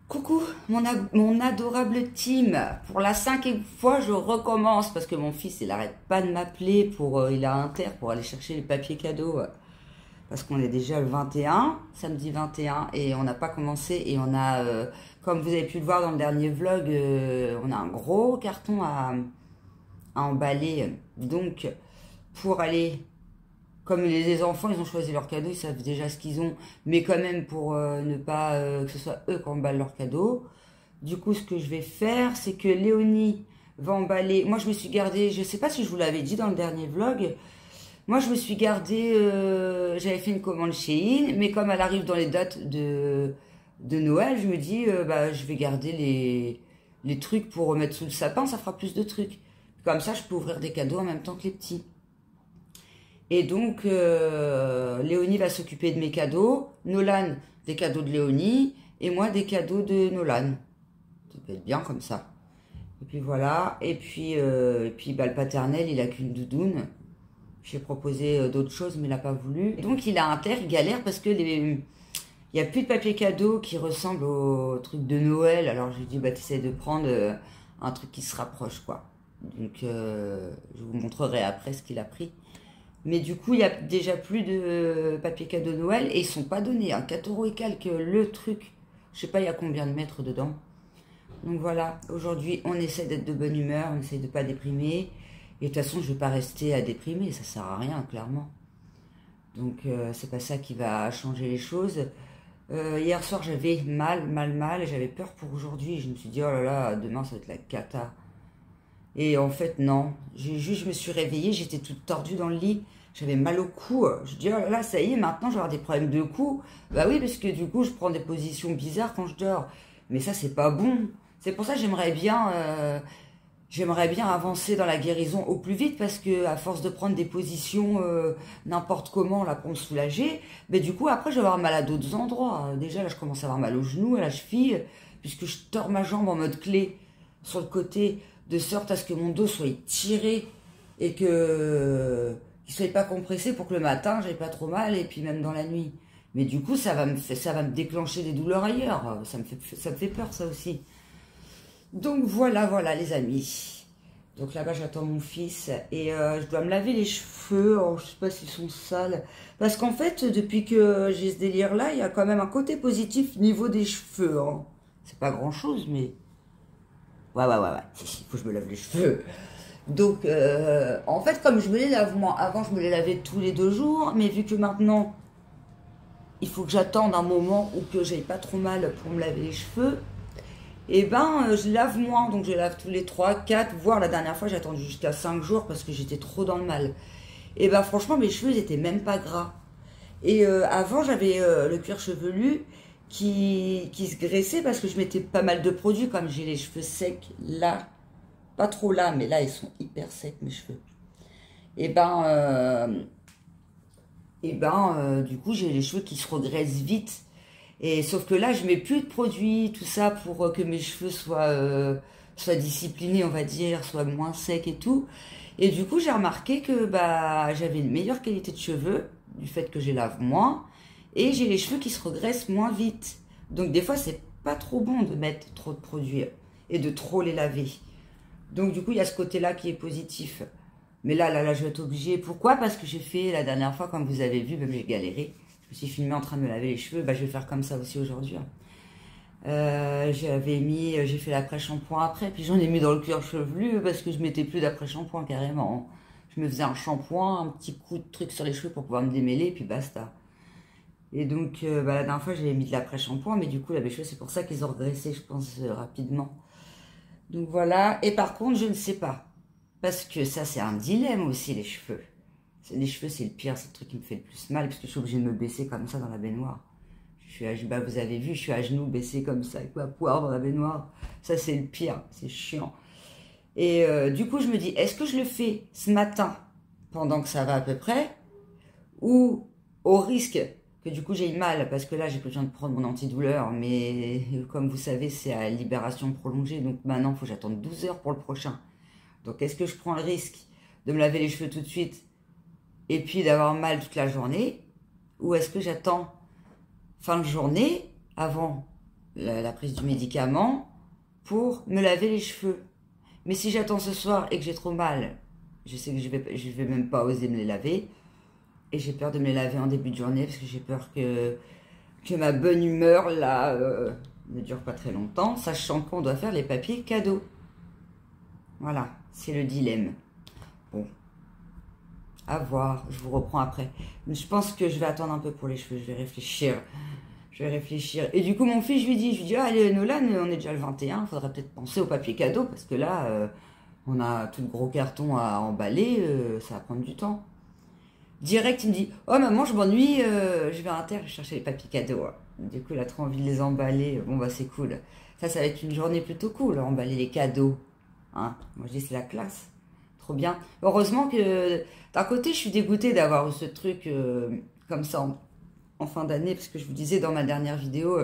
Coucou, mon adorable team. Pour la 5e fois, je recommence parce que mon fils, il arrête pas de m'appeler pour, il a inter pour aller chercher les papiers cadeaux. Parce qu'on est déjà le 21, samedi 21, et on n'a pas commencé. Et on a, comme vous avez pu le voir dans le dernier vlog, on a un gros carton à emballer. Donc, pour aller comme les enfants, ils ont choisi leur cadeau, ils savent déjà ce qu'ils ont, mais quand même pour ne pas que ce soit eux qui emballent leur cadeau. Du coup, ce que je vais faire, c'est que Léonie va emballer. Moi, je me suis gardée, je sais pas si je vous l'avais dit dans le dernier vlog, moi, je me suis gardée, j'avais fait une commande chez In, mais comme elle arrive dans les dates de Noël, je me dis, bah, je vais garder les trucs pour remettre sous le sapin, ça fera plus de trucs. Comme ça, je peux ouvrir des cadeaux en même temps que les petits. Et donc, Léonie va s'occuper de mes cadeaux, Nolan des cadeaux de Léonie, et moi des cadeaux de Nolan. Ça peut être bien comme ça. Et puis voilà, et puis bah, le paternel, il a qu'une doudoune. J'ai proposé d'autres choses, mais il n'a pas voulu. Et donc il a inter, il galère parce que il n'y a plus de papier cadeau qui ressemble au truc de Noël. Alors je lui ai dit, bah t'essayes de prendre un truc qui se rapproche, quoi. Donc je vous montrerai après ce qu'il a pris. Mais du coup, il n'y a déjà plus de papier cadeau Noël et ils sont pas donnés. 4 € et quelques le truc. Je sais pas il y a combien de mètres dedans. Donc voilà, aujourd'hui on essaie d'être de bonne humeur, on essaie de pas déprimer. Et de toute façon, je vais pas rester à déprimer, ça sert à rien, clairement. Donc c'est pas ça qui va changer les choses. Hier soir, j'avais mal, et j'avais peur pour aujourd'hui. Je me suis dit, oh là là, demain ça va être la cata. Et en fait, non. Je me suis réveillée, j'étais toute tordue dans le lit. J'avais mal au cou. Je dis, oh là là, ça y est, maintenant je vais avoir des problèmes de cou. Bah oui, parce que du coup, je prends des positions bizarres quand je dors. Mais ça, c'est pas bon. C'est pour ça que j'aimerais bien avancer dans la guérison au plus vite parce que à force de prendre des positions n'importe comment là pour me soulager, mais du coup après je vais avoir mal à d'autres endroits. Déjà là je commence à avoir mal au genou, à la cheville, puisque je tords ma jambe en mode clé sur le côté de sorte à ce que mon dos soit tiré et que qu'il soit pas compressé pour que le matin j'aie pas trop mal et puis même dans la nuit. Mais du coup ça va me déclencher des douleurs ailleurs. Ça me fait peur ça aussi. Donc voilà les amis. Donc là-bas j'attends mon fils et je dois me laver les cheveux. Oh, je sais pas s'ils sont sales. Parce qu'en fait depuis que j'ai ce délire là, il y a quand même un côté positif niveau des cheveux. Hein. C'est pas grand chose mais... Ouais. Il faut que je me lave les cheveux. Donc en fait comme je me les lave moi, avant je me les lavais tous les 2 jours. Mais vu que maintenant il faut que j'attende un moment où que j'aille pas trop mal pour me laver les cheveux. Et ben, je lave moins, donc je lave tous les 3, 4, voire la dernière fois j'ai attendu jusqu'à 5 jours parce que j'étais trop dans le mal. Et ben franchement mes cheveux ils étaient même pas gras. Et avant j'avais le cuir chevelu qui se graissait parce que je mettais pas mal de produits comme j'ai les cheveux secs là, pas trop là, mais là ils sont hyper secs mes cheveux. Et du coup j'ai les cheveux qui se regraissent vite. Et sauf que là, je mets plus de produits, tout ça, pour que mes cheveux soient disciplinés, on va dire, soient moins secs et tout. Et du coup, j'ai remarqué que bah j'avais une meilleure qualité de cheveux, du fait que je les lave moins, et j'ai les cheveux qui se regraissent moins vite. Donc des fois, c'est pas trop bon de mettre trop de produits et de trop les laver. Donc du coup, il y a ce côté-là qui est positif. Mais là, je vais être obligée. Pourquoi? Parce que j'ai fait la dernière fois, comme vous avez vu, même j'ai galéré. Je me suis filmée en train de me laver les cheveux, bah, je vais faire comme ça aussi aujourd'hui. J'ai fait l'après-shampoing après, puis j'en ai mis dans le cuir chevelu parce que je mettais plus d'après-shampoing carrément. Je me faisais un shampoing, un petit coup de truc sur les cheveux pour pouvoir me démêler, puis basta. Et donc, bah, la dernière fois, j'avais mis de l'après-shampoing, mais du coup, là, mes cheveux, c'est pour ça qu'ils ont regressé, je pense, rapidement. Donc voilà, et par contre, je ne sais pas. Parce que ça, c'est un dilemme aussi, les cheveux. Les cheveux, c'est le pire, c'est le truc qui me fait le plus mal, parce que je suis obligée de me baisser comme ça dans la baignoire. Bah, vous avez vu, je suis à genoux baissée comme ça, avec ma poire dans la baignoire. Ça, c'est le pire, c'est chiant. Et du coup, je me dis, est-ce que je le fais ce matin, pendant que ça va à peu près, ou au risque que du coup j'ai mal, parce que là, j'ai besoin de prendre mon antidouleur, mais comme vous savez, c'est à libération prolongée, donc maintenant, il faut que j'attende 12 heures pour le prochain. Donc, est-ce que je prends le risque de me laver les cheveux tout de suite et puis d'avoir mal toute la journée, ou est-ce que j'attends fin de journée avant la prise du médicament pour me laver les cheveux. Mais si j'attends ce soir et que j'ai trop mal, je sais que je vais même pas oser me les laver. Et j'ai peur de me les laver en début de journée parce que j'ai peur que ma bonne humeur là ne dure pas très longtemps, sachant qu'on doit faire les papiers cadeaux. Voilà, c'est le dilemme. Bon, à voir, je vous reprends après. Mais je pense que je vais attendre un peu pour les cheveux, je vais réfléchir. Et du coup, mon fils, je lui dis, allez, Nolan, on est déjà le 21, il faudrait peut-être penser au papier cadeau, parce que là, on a tout le gros carton à emballer, ça va prendre du temps. Direct, il me dit, oh maman, je m'ennuie, je vais à Inter chercher les papiers cadeaux. Du coup, il a trop envie de les emballer. Bon, bah, c'est cool. Ça va être une journée plutôt cool, emballer les cadeaux. Hein, moi, je dis, c'est la classe. Trop bien. Heureusement que, d'un côté, je suis dégoûtée d'avoir eu ce truc comme ça en fin d'année, parce que je vous disais dans ma dernière vidéo,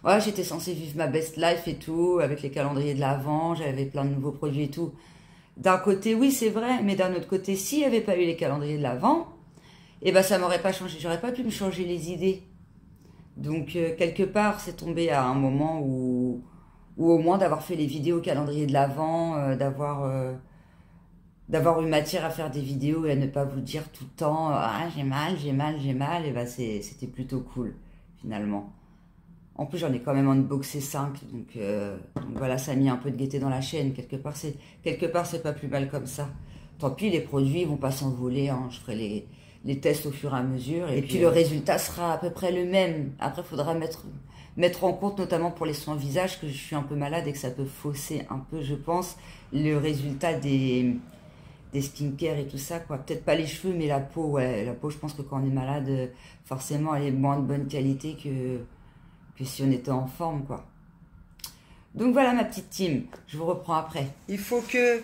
ouais, j'étais censée vivre ma best life et tout, avec les calendriers de l'Avent, j'avais plein de nouveaux produits et tout. D'un côté, oui, c'est vrai, mais d'un autre côté, s'il n'y avait pas eu les calendriers de l'Avent, eh ben, ça m'aurait pas changé, j'aurais pas pu me changer les idées. Donc, quelque part, c'est tombé à un moment où au moins d'avoir fait les vidéos calendrier de l'Avent, d'avoir eu matière à faire des vidéos et à ne pas vous dire tout le temps ah j'ai mal, et ben c'était plutôt cool finalement. En plus j'en ai quand même unboxé 5, donc voilà, ça a mis un peu de gaieté dans la chaîne. Quelque part c'est pas plus mal comme ça. Tant pis, les produits vont pas s'envoler, hein. Je ferai les tests au fur et à mesure et puis le résultat sera à peu près le même. Après il faudra mettre en compte, notamment pour les soins visage, que je suis un peu malade et que ça peut fausser un peu, je pense, le résultat des skincare et tout ça, quoi. Peut-être pas les cheveux, mais la peau, ouais. La peau, je pense que quand on est malade, forcément, elle est moins de bonne qualité que si on était en forme, quoi. Donc voilà, ma petite team. Je vous reprends après. Il faut que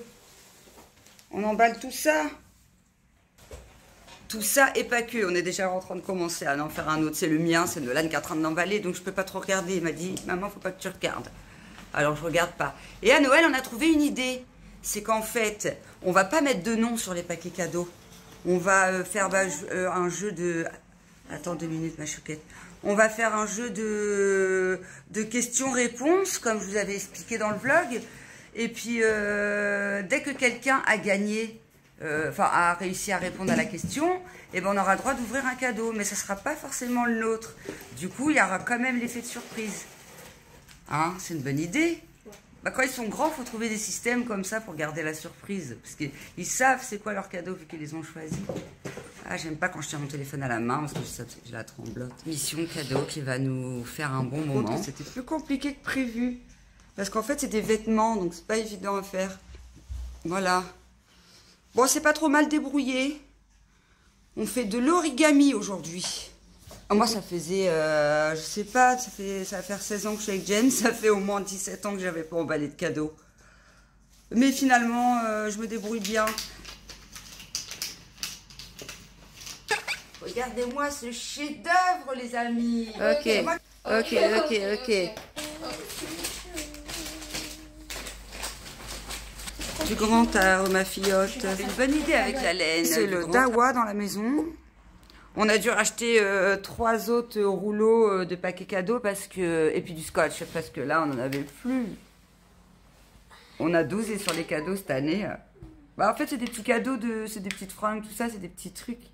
on emballe tout ça. Tout ça et pas que. On est déjà en train de commencer à en faire un autre. C'est le mien, c'est Nolan qui est en train de l'emballer, donc je peux pas trop regarder. Il m'a dit, maman, faut pas que tu regardes. Alors je regarde pas. Et à Noël, on a trouvé une idée. C'est qu'en fait, on va pas mettre de nom sur les paquets cadeaux. On va faire un jeu de... Attends 2 minutes, ma chouquette. On va faire un jeu de questions-réponses, comme je vous avais expliqué dans le vlog. Et puis, dès que quelqu'un a gagné, a réussi à répondre à la question, eh ben, on aura le droit d'ouvrir un cadeau. Mais ça ne sera pas forcément le nôtre. Du coup, il y aura quand même l'effet de surprise. Hein, c'est une bonne idée. Bah, quand ils sont grands, il faut trouver des systèmes comme ça pour garder la surprise. Parce qu'ils savent c'est quoi leur cadeau vu qu'ils les ont choisis. Ah, j'aime pas quand je tiens mon téléphone à la main parce que j'ai la tremblote. Mission cadeau qui va nous faire un bon moment. C'était plus compliqué que prévu. Parce qu'en fait, c'est des vêtements, donc c'est pas évident à faire. Voilà. Bon, c'est pas trop mal débrouillé. On fait de l'origami aujourd'hui. Moi, ça faisait, je sais pas, ça va faire 16 ans que je suis avec James, ça fait au moins 17 ans que j'avais pas emballé de cadeaux. Mais finalement, je me débrouille bien. Regardez-moi ce chef-d'œuvre, les amis. Ok. Du grand art, ma fillotte. Une bonne idée avec la laine. C'est le dawa dans la maison. On a dû racheter 3 autres rouleaux de paquets cadeaux et puis du scotch parce que là on n'en avait plus. On a dosé sur les cadeaux cette année. Bah, en fait c'est des petits cadeaux, c'est des petites fringues, tout ça, c'est des petits trucs.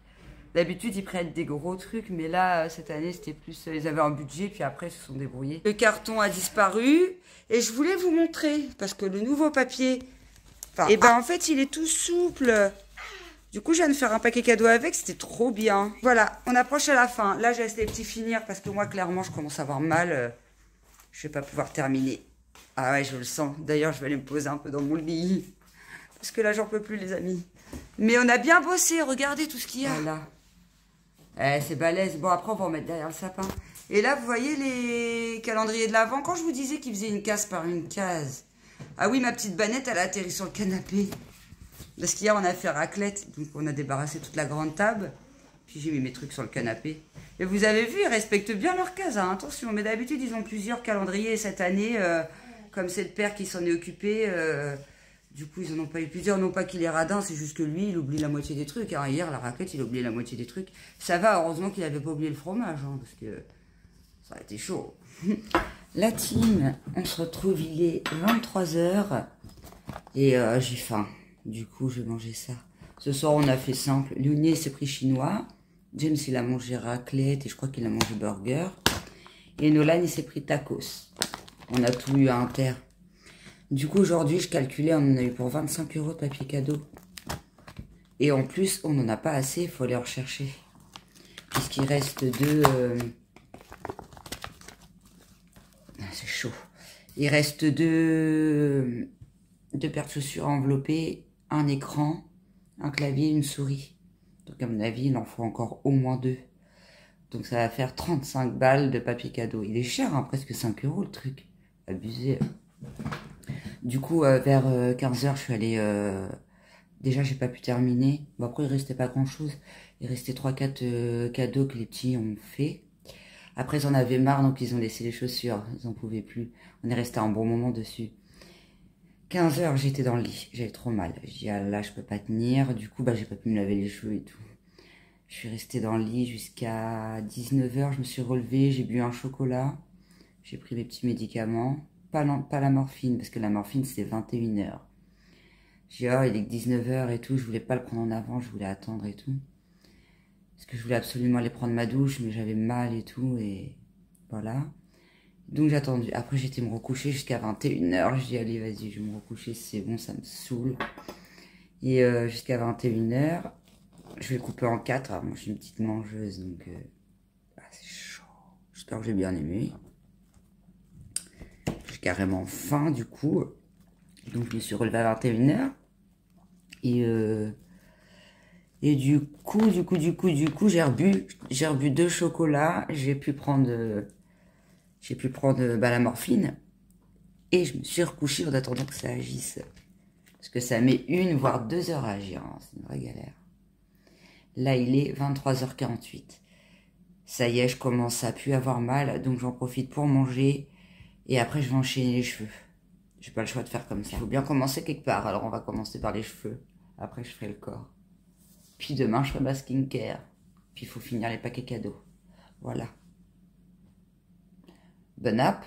D'habitude ils prennent des gros trucs, mais là cette année c'était plus, ils avaient un budget puis après ils se sont débrouillés. Le carton a disparu et je voulais vous montrer parce que le nouveau papier, et ben en fait il est tout souple. Du coup, je viens de faire un paquet cadeau avec, c'était trop bien. Voilà, on approche à la fin. Là, j'ai laissé les petits finir parce que moi, clairement, je commence à avoir mal. Je vais pas pouvoir terminer. Ah ouais, je le sens. D'ailleurs, je vais aller me poser un peu dans mon lit. Parce que là, j'en peux plus, les amis. Mais on a bien bossé, regardez tout ce qu'il y a. Voilà. C'est balèze. Bon, après, on va en mettre derrière le sapin. Et là, vous voyez les calendriers de l'Avent. Quand je vous disais qu'ils faisaient une case par une case. Ah oui, ma petite banette, elle a atterri sur le canapé. Parce qu'hier, on a fait raclette, donc on a débarrassé toute la grande table. Puis j'ai mis mes trucs sur le canapé. Et vous avez vu, ils respectent bien leur case, hein, attention. Mais d'habitude, ils ont plusieurs calendriers. Et cette année, comme c'est le père qui s'en est occupé, du coup, ils en ont pas eu plusieurs. Non pas qu'il est radin, c'est juste que lui, il oublie la moitié des trucs. Hein. Hier, la raclette, il a oublié la moitié des trucs. Ça va, heureusement qu'il n'avait pas oublié le fromage, hein, parce que Ça a été chaud. La team, on se retrouve, il est 23h. Et j'ai faim. Du coup, je vais manger ça. Ce soir, on a fait simple. Léonie s'est pris chinois. James, il a mangé raclette et je crois qu'il a mangé burger. Et Nolan, il s'est pris tacos. On a tout eu à Inter. Du coup, aujourd'hui, je calculais, on en a eu pour 25 € de papier cadeau. Et en plus, on n'en a pas assez, il faut aller en rechercher. Puisqu'il reste deux... c'est chaud. Il reste deux paires de chaussures enveloppées, un écran, un clavier, une souris. Donc à mon avis, il en faut encore au moins 2. Donc ça va faire 35 balles de papier cadeau. Il est cher, hein, presque 5 € le truc. Abusé. Du coup, vers 15h, je suis allée... Déjà, j'ai pas pu terminer. Bon, après, il restait pas grand-chose. Il restait 3-4 cadeaux que les petits ont fait. Après, ils en avaient marre, donc ils ont laissé les chaussures. Ils en pouvaient plus. On est resté un bon moment dessus. 15h, j'étais dans le lit. J'avais trop mal. Je dis, ah là, je peux pas tenir. Du coup, j'ai pas pu me laver les cheveux et tout. Je suis restée dans le lit jusqu'à 19h. Je me suis relevée. J'ai bu un chocolat. J'ai pris mes petits médicaments. Pas la morphine, parce que la morphine, c'est 21h. J'ai dit, oh, il est que 19h et tout. Je voulais pas le prendre en avant. Je voulais attendre et tout. Parce que je voulais absolument aller prendre ma douche, mais j'avais mal et tout. Et voilà. Donc j'ai attendu. Après, j'étais me recoucher jusqu'à 21h. J'ai dit, allez, vas-y, je vais me recoucher. C'est bon, ça me saoule. Et jusqu'à 21h, je vais le couper en 4. Alors, moi, je suis une petite mangeuse, donc c'est chaud. J'espère que j'ai bien aimé. J'ai carrément faim, du coup. Donc, je me suis relevée à 21h. Et du coup, j'ai rebu 2 chocolats. J'ai pu prendre la morphine. Et je me suis recouchée en attendant que ça agisse. Parce que ça met 1 voire 2 heures à agir. Hein. C'est une vraie galère. Là, il est 23h48. Ça y est, je commence à plus avoir mal. Donc, j'en profite pour manger. Et après, je vais enchaîner les cheveux. J'ai pas le choix de faire comme ça. Il faut bien commencer quelque part. Alors, on va commencer par les cheveux. Après, je ferai le corps. Puis demain, je ferai ma skincare. Puis, il faut finir les paquets cadeaux. Voilà. Bonne app.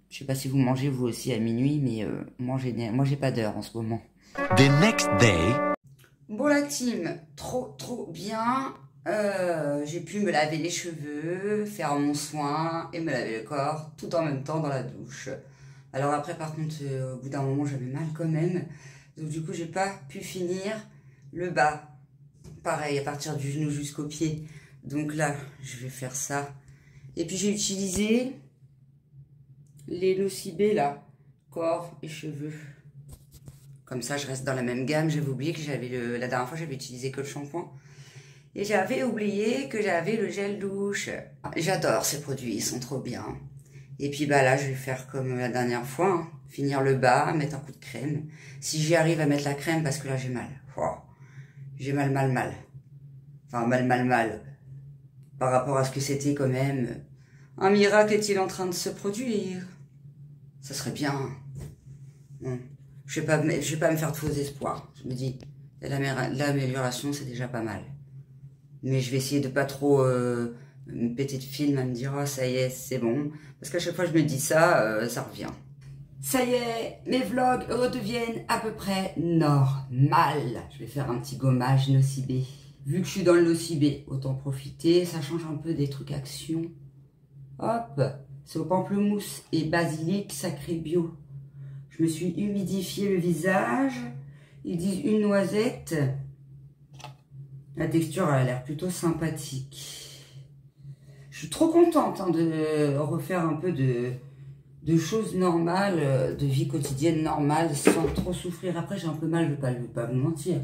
Je sais pas si vous mangez vous aussi à minuit, mais moi, j'ai pas d'heure en ce moment. The next day. Bon, la team, trop bien. J'ai pu me laver les cheveux, faire mon soin et me laver le corps tout en même temps dans la douche. Alors après, par contre, au bout d'un moment, j'avais mal quand même. Donc du coup, j'ai pas pu finir le bas. Pareil, à partir du genou jusqu'au pied. Donc là, je vais faire ça. Et puis j'ai utilisé les Nocibé là, corps et cheveux. Comme ça, je reste dans la même gamme. J'avais oublié que la dernière fois, j'avais utilisé que le shampoing. Et j'avais oublié que j'avais le gel douche. J'adore ces produits, ils sont trop bien. Et puis là, je vais faire comme la dernière fois. Hein. Finir le bas, mettre un coup de crème. Si j'y arrive à mettre la crème, parce que là, j'ai mal. Oh, j'ai mal. Enfin, mal. Par rapport à ce que c'était quand même. Un miracle est-il en train de se produire? Ça serait bien. Bon. Je vais pas me faire de faux espoirs. Je me dis, l'amélioration, c'est déjà pas mal. Mais je vais essayer de pas trop me péter de film à me dire, oh, ça y est, c'est bon. Parce qu'à chaque fois que je me dis ça, ça revient. Ça y est, mes vlogs redeviennent à peu près normal. Je vais faire un petit gommage Nocibé. Vu que je suis dans le Nocibé, autant profiter. Ça change un peu des trucs action. Hop, c'est au pamplemousse et basilic sacré bio. Je me suis humidifié le visage. Ils disent une noisette. La texture elle a l'air plutôt sympathique. Je suis trop contente hein, de refaire un peu de choses normales, de vie quotidienne normale, sans trop souffrir. Après, j'ai un peu mal, je vais pas vous mentir.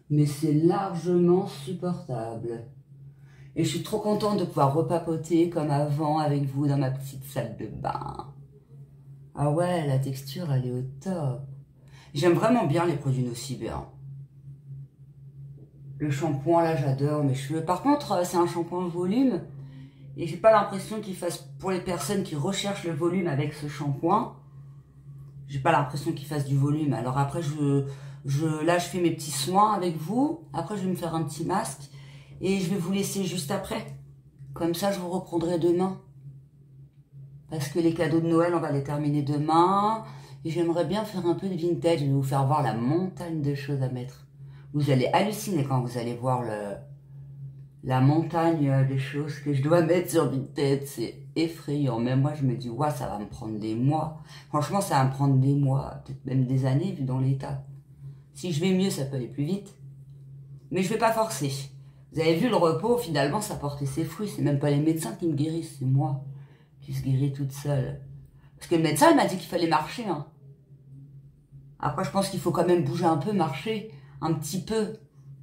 Mais c'est largement supportable. Et je suis trop contente de pouvoir repapoter comme avant avec vous dans ma petite salle de bain. Ah ouais, la texture, elle est au top. J'aime vraiment bien les produits Nocibé. Hein. Le shampoing, là, j'adore mes cheveux. Par contre, c'est un shampoing volume. Et j'ai pas l'impression qu'il fasse, pour les personnes qui recherchent le volume avec ce shampoing, j'ai pas l'impression qu'il fasse du volume. Alors après, là, je fais mes petits soins avec vous. Après, je vais me faire un petit masque. Et je vais vous laisser juste après. Comme ça, je vous reprendrai demain. Parce que les cadeaux de Noël, on va les terminer demain. Et j'aimerais bien faire un peu de vintage. Je vais vous faire voir la montagne de choses à mettre. Vous allez halluciner quand vous allez voir la montagne de choses que je dois mettre sur Vinted. C'est effrayant. Même moi, je me dis, ouais, ça va me prendre des mois. Franchement, ça va me prendre des mois, peut-être même des années, vu dans l'état. Si je vais mieux, ça peut aller plus vite. Mais je vais pas forcer. Vous avez vu, le repos, finalement, ça portait ses fruits. C'est même pas les médecins qui me guérissent, c'est moi qui se guéris toute seule. Parce que le médecin, il m'a dit qu'il fallait marcher. Hein. Après, je pense qu'il faut quand même bouger un peu, marcher un petit peu.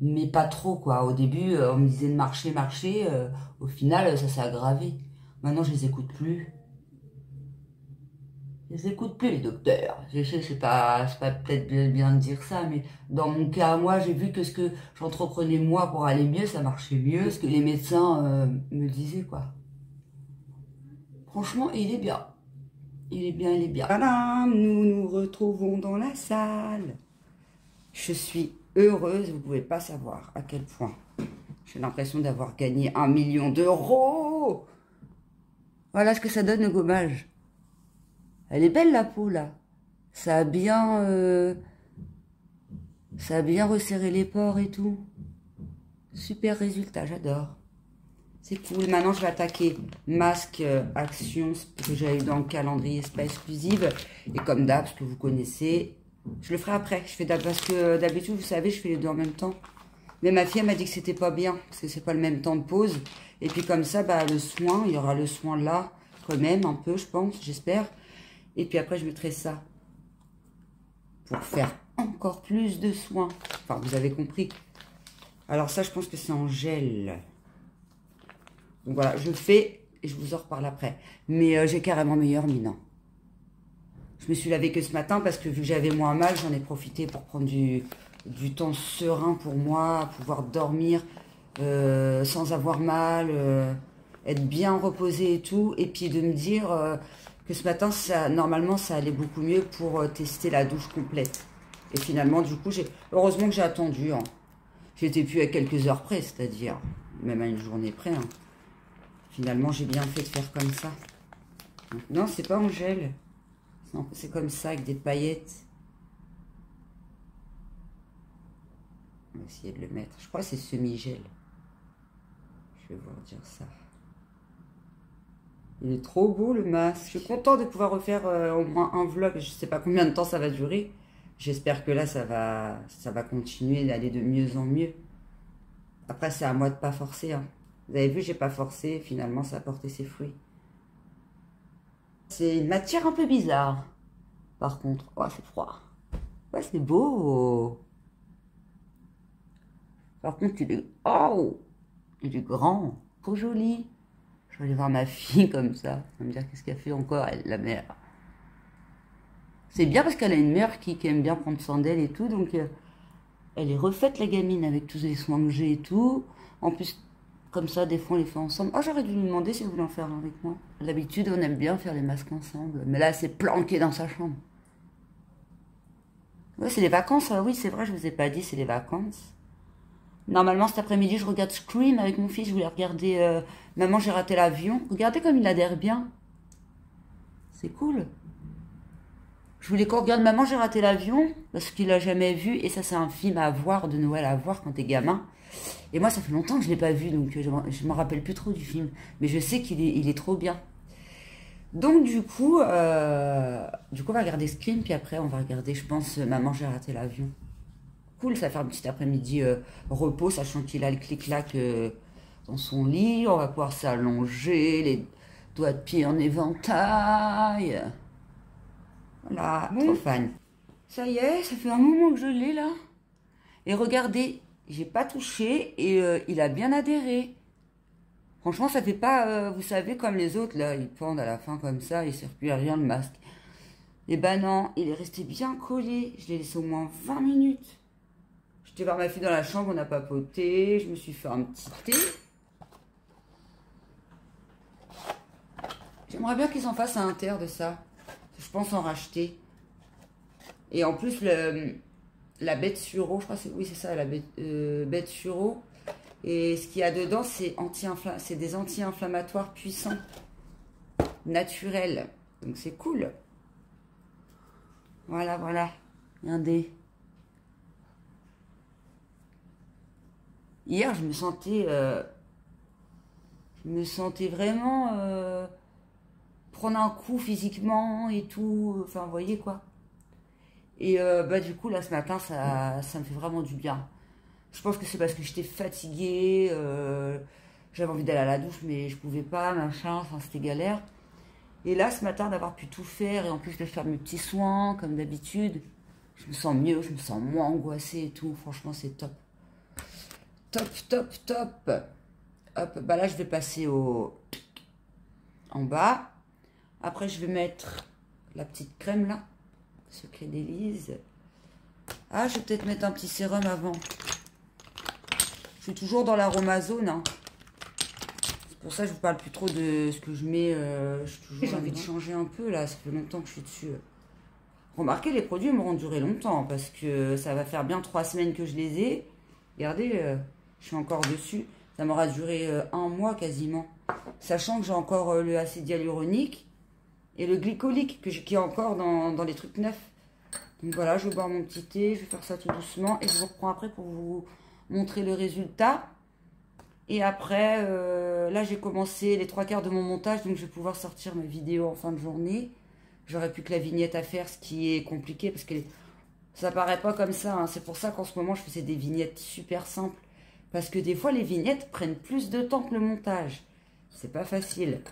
Mais pas trop, quoi. Au début, on me disait de marcher, marcher. Au final, ça s'est aggravé. Maintenant, je les écoute plus. Je les écoute plus, les docteurs. Je sais, c'est pas peut-être bien de dire ça, mais dans mon cas, moi, j'ai vu que ce que j'entreprenais moi pour aller mieux, ça marchait mieux. Ce que les médecins me disaient, quoi. Franchement, il est bien. Il est bien, il est bien. Voilà, nous nous retrouvons dans la salle. Je suis heureuse, vous ne pouvez pas savoir à quel point. J'ai l'impression d'avoir gagné 1 million d'euros. Voilà ce que ça donne le gommage. Elle est belle la peau là. Ça a bien resserré les pores et tout. Super résultat, j'adore. C'est cool. Maintenant, je vais attaquer masque action que j'avais dans le calendrier, c'est pas exclusive. Et comme d'hab, ce que vous connaissez, je le ferai après. Je fais parce que d'habitude, vous savez, je fais les deux en même temps. Mais ma fille m'a dit que c'était pas bien parce que c'est pas le même temps de pause. Et puis comme ça, bah le soin, il y aura le soin là quand même un peu, je pense, j'espère. Et puis après, je mettrai ça pour faire encore plus de soins. Enfin, vous avez compris. Alors ça, je pense que c'est en gel. Donc voilà, je fais et je vous en reparle après. Mais j'ai carrément meilleure mine. Je me suis lavée que ce matin parce que vu que j'avais moins mal, j'en ai profité pour prendre du temps serein pour moi, pouvoir dormir sans avoir mal, être bien reposée et tout. Et puis de me dire que ce matin, normalement, ça allait beaucoup mieux pour tester la douche complète. Et finalement, du coup, heureusement que j'ai attendu. Hein. J'étais plus à quelques heures près, c'est-à-dire même à une journée près. Hein. Finalement, j'ai bien fait de faire comme ça. Non, c'est pas en gel. C'est comme ça, avec des paillettes. On va essayer de le mettre. Je crois que c'est semi-gel. Je vais vous dire ça. Il est trop beau, le masque. Je suis contente de pouvoir refaire au moins un vlog. Je ne sais pas combien de temps ça va durer. J'espère que là, ça va continuer d'aller de mieux en mieux. Après, c'est à moi de ne pas forcer. Hein. Vous avez vu, j'ai pas forcé. Finalement, ça a porté ses fruits. C'est une matière un peu bizarre. Par contre, oh, c'est froid. Ouais, c'est beau. Par contre, il est... Oh, il est grand. Trop joli. Je vais aller voir ma fille comme ça. Elle va me dire qu'est-ce qu'elle fait encore, elle, la mère. C'est bien parce qu'elle a une mère qui aime bien prendre soin d'elle et tout. Donc, elle est refaite, la gamine, avec tous les soins que j'ai et tout. En plus... Comme ça, des fois, on les fait ensemble. Oh, j'aurais dû lui demander si elle voulait en faire un avec moi. D'habitude, on aime bien faire les masques ensemble. Mais là, c'est planqué dans sa chambre. Ouais, c'est les vacances. Ah oui, c'est vrai, je vous ai pas dit, c'est les vacances. Normalement, cet après-midi, je regarde Scream avec mon fils. Je voulais regarder Maman, j'ai raté l'avion. Regardez comme il adhère bien. C'est cool. Je voulais qu'on regarde Maman, j'ai raté l'avion. Parce qu'il l'a jamais vu. Et ça, c'est un film à voir, de Noël à voir quand t'es gamin. Et moi, ça fait longtemps que je ne l'ai pas vu, donc je ne me rappelle plus trop du film. Mais je sais qu'il est trop bien. Donc, du coup, on va regarder Scream, puis après, on va regarder, je pense, Maman, j'ai raté l'avion. Cool, ça va faire un petit après-midi repos, sachant qu'il a le clic-clac dans son lit. On va pouvoir s'allonger, les doigts de pied en éventail. Voilà, trop fan. Ça y est, ça fait un moment que je l'ai, là. Et regardez... J'ai pas touché et il a bien adhéré. Franchement, ça fait pas, vous savez, comme les autres, là, ils pendent à la fin comme ça, il ne sert plus à rien le masque. Et ben non, il est resté bien collé. Je l'ai laissé au moins 20 minutes. J'étais voir ma fille dans la chambre, on a papoté, je me suis fait un petit thé. J'aimerais bien qu'ils en fassent à Inter de ça. Je pense en racheter. Et en plus, la bête suro, je crois que c'est... Oui, c'est ça, la bête suro. Et ce qu'il y a dedans, c'est des anti-inflammatoires puissants. naturel. Donc c'est cool. Voilà, voilà. Regardez. Hier, je me sentais vraiment prendre un coup physiquement et tout. Enfin, vous voyez quoi. Et bah du coup, là, ce matin, ça me fait vraiment du bien. Je pense que c'est parce que j'étais fatiguée. J'avais envie d'aller à la douche, mais je pouvais pas, machin. Enfin, c'était galère. Et là, ce matin, d'avoir pu tout faire et en plus de faire mes petits soins, comme d'habitude, je me sens mieux, je me sens moins angoissée et tout. Franchement, c'est top. Top, top, top. Hop, bah là, je vais passer en bas. Après, je vais mettre la petite crème là. Secret d'Élise. Ah, je vais peut-être mettre un petit sérum avant. Je suis toujours dans l'aromazone. Hein. C'est pour ça que je vous parle plus trop de ce que je mets. J'ai envie de changer un peu là. Ça fait longtemps que je suis dessus. Remarquez, les produits m'auront duré longtemps parce que ça va faire bien 3 semaines que je les ai. Regardez, je suis encore dessus. Ça m'aura duré 1 mois quasiment. Sachant que j'ai encore le acide hyaluronique et le glycolique qui est encore dans les trucs neufs. Donc voilà, je vais boire mon petit thé, je vais faire ça tout doucement et je vous reprends après pour vous montrer le résultat. Et après, là j'ai commencé les 3/4 de mon montage, donc je vais pouvoir sortir mes vidéos en fin de journée. J'aurai plus que la vignette à faire, ce qui est compliqué parce que ça paraît pas comme ça. Hein. C'est pour ça qu'en ce moment je faisais des vignettes super simples. Parce que des fois les vignettes prennent plus de temps que le montage. C'est pas facile.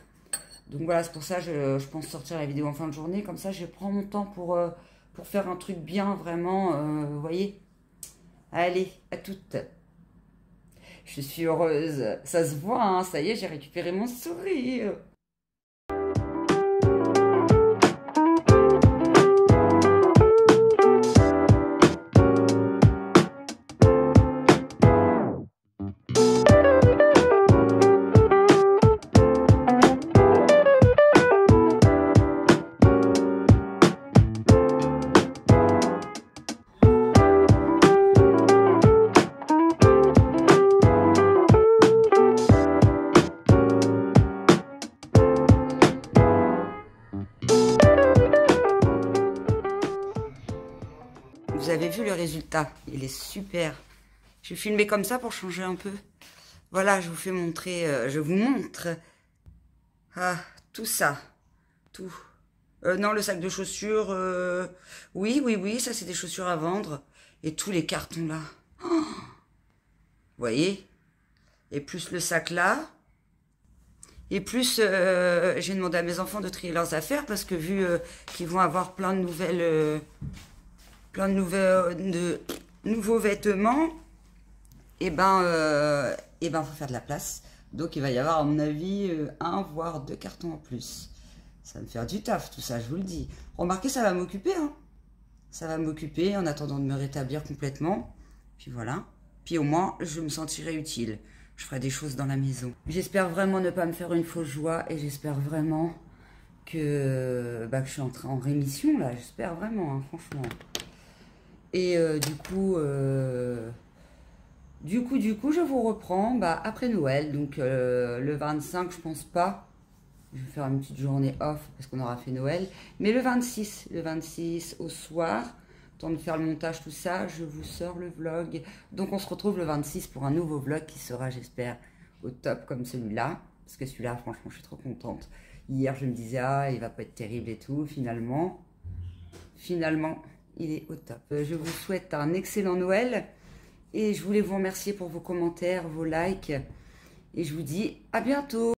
Donc voilà, c'est pour ça que je pense sortir la vidéo en fin de journée. Comme ça, je prends mon temps pour faire un truc bien, vraiment, vous voyez. Allez, à toutes. Je suis heureuse. Ça se voit, hein, ça y est, j'ai récupéré mon sourire. Vous avez vu le résultat, il est super. Je vais filmer comme ça pour changer un peu. Voilà, je vous fais montrer, je vous montre. Ah, tout ça, tout. Non, le sac de chaussures, oui, ça c'est des chaussures à vendre. Et tous les cartons là. Oh, vous voyez? Et plus le sac là. Et plus, j'ai demandé à mes enfants de trier leurs affaires parce que vu qu'ils vont avoir plein de nouveaux vêtements, et ben faut faire de la place. Donc il va y avoir à mon avis 1 voire 2 cartons en plus. Ça va me faire du taf tout ça, je vous le dis. Remarquez, ça va m'occuper, hein. Ça va m'occuper en attendant de me rétablir complètement. Puis voilà. Puis au moins je me sentirai utile. Je ferai des choses dans la maison. J'espère vraiment ne pas me faire une fausse joie et j'espère vraiment que je suis en rémission là. J'espère vraiment, hein, franchement. Et du coup, je vous reprends après Noël. Donc le 25, je pense pas. Je vais faire une petite journée off parce qu'on aura fait Noël. Mais le 26 au soir, temps de faire le montage, tout ça, je vous sors le vlog. Donc on se retrouve le 26 pour un nouveau vlog qui sera, j'espère, au top comme celui-là. Parce que celui-là, franchement, je suis trop contente. Hier, je me disais, ah, il va pas être terrible et tout. Finalement, il est au top. Je vous souhaite un excellent Noël. Et je voulais vous remercier pour vos commentaires, vos likes. Et je vous dis à bientôt.